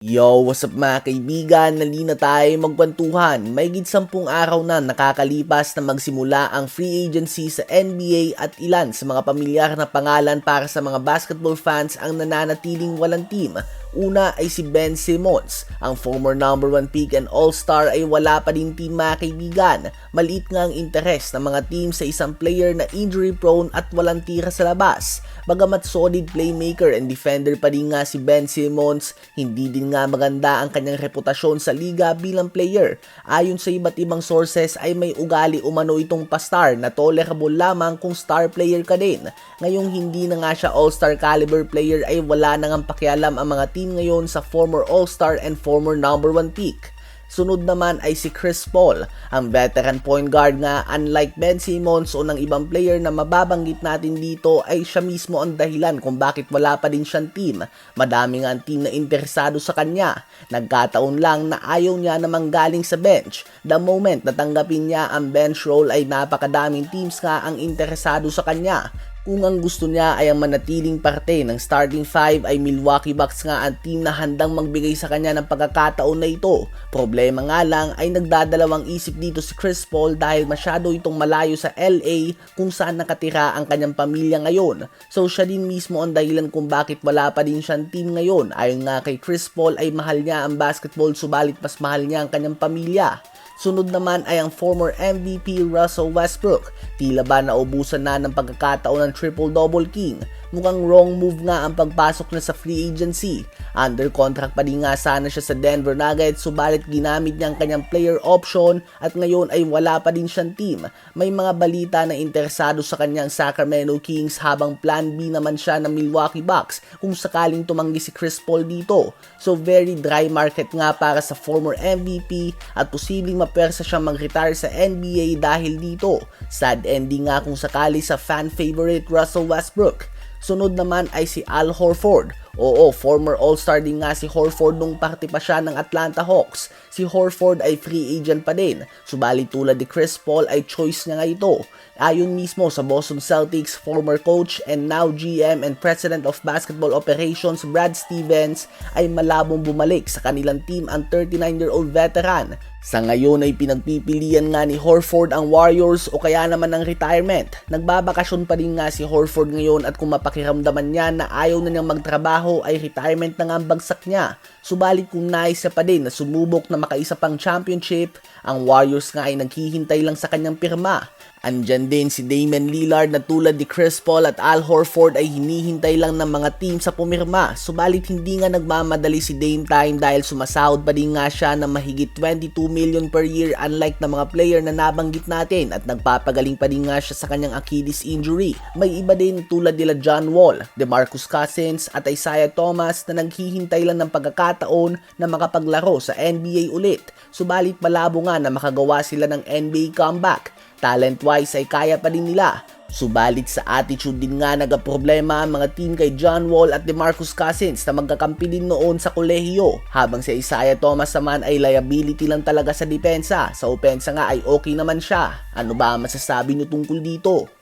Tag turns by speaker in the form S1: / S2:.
S1: Yo, what's up mga kaibigan? Nalina tayo magkwentuhan. Mahigit 10 araw na nakakalipas na magsimula ang free agency sa NBA at ilan sa mga pamilyar na pangalan para sa mga basketball fans ang nananatiling walang team. Una ay si Ben Simmons. Ang former number 1 pick and all-star ay wala pa din team mga kaibigan. Maliit nga ang interes ng mga team sa isang player na injury prone at walang tira sa labas. Bagamat solid playmaker and defender pa din nga si Ben Simmons, hindi din nga maganda ang kanyang reputasyon sa liga bilang player. Ayon sa iba't ibang sources ay may ugali umano itong pastar na tolerable lamang kung star player ka din. Ngayong hindi na nga siya all-star caliber player ay wala nang ang pakialam ang mga team ngayon sa former all-star and former number 1 pick. Sunod naman ay si Chris Paul, ang veteran point guard nga unlike Ben Simmons o ng ibang player na mababanggit natin dito ay siya mismo ang dahilan kung bakit wala pa din siyang team. Madami nga ang team na interesado sa kanya. Nagkataon lang na ayaw niya namang galing sa bench. The moment natanggapin niya ang bench role ay napakadaming teams nga ang interesado sa kanya. Kung ang gusto niya ay ang manatiling parte ng starting 5 ay Milwaukee Bucks nga ang team na handang magbigay sa kanya ng pagkakataon na ito. Problema nga lang ay nagdadalawang isip dito si Chris Paul dahil masyado itong malayo sa LA kung saan nakatira ang kanyang pamilya ngayon. So siya din mismo ang dahilan kung bakit wala pa din siyang team ngayon. Ayon nga kay Chris Paul ay mahal niya ang basketball subalit mas mahal niya ang kanyang pamilya. Sunod naman ay ang former MVP Russell Westbrook. Tila ba naubusan na ng pagkakataon ng triple-double king? Mukhang wrong move nga ang pagpasok niya sa free agency. Under contract pa din nga sana siya sa Denver Nuggets subalit ginamit niya ang kanyang player option at ngayon ay wala pa din siyang team. May mga balita na interesado sa kanyang Sacramento Kings habang plan B naman siya ng Milwaukee Bucks kung sakaling tumanggi si Chris Paul dito. So very dry market nga para sa former MVP at posibleng mapersa siyang mag-retire sa NBA dahil dito. Sad ending nga kung sakali sa fan favorite Russell Westbrook. Sunod naman ay si Al Horford. Oo, former all-star din nga si Horford nung parte pa siya ng Atlanta Hawks. Si Horford ay free agent pa din, subalit tulad ni Chris Paul ay choice niya nga ito. Ayon mismo sa Boston Celtics former coach and now GM and President of Basketball Operations Brad Stevens ay malabong bumalik sa kanilang team ang 39-year-old veteran. Sa ngayon ay pinagpipilian nga ni Horford ang Warriors o kaya naman ang retirement. Nagbabakasyon pa rin nga si Horford ngayon at kung mapakiramdaman niya na ayaw na niyang magtrabaho ay retirement na nga ang bagsak niya. Subalit kung nais pa din na sumubok na makaisa pang championship, ang Warriors nga ay naghihintay lang sa kanyang pirma. Andyan din si Damian Lillard na tulad ni Chris Paul at Al Horford ay hinihintay lang ng mga team sa pumirma. Subalit hindi nga nagmamadali si Dame Time dahil sumasahod pa din nga siya ng mahigit 22 million per year unlike na mga player na nabanggit natin at nagpapagaling pa din nga siya sa kanyang Achilles injury. May iba din tulad nila John Wall, DeMarcus Cousins at Isaiah Thomas na naghihintay lang ng pagkakataon na makapaglaro sa NBA ulit. Subalit malabo nga na makagawa sila ng NBA comeback. Talent-wise ay kaya pa din nila. Subalit sa attitude din nga nagkaproblema ang mga team kay John Wall at DeMarcus Cousins na magkakampi din noon sa kolehiyo. Habang si Isaiah Thomas naman ay liability lang talaga sa depensa. Sa opensa nga ay okay naman siya. Ano ba ang masasabi niyo tungkol dito?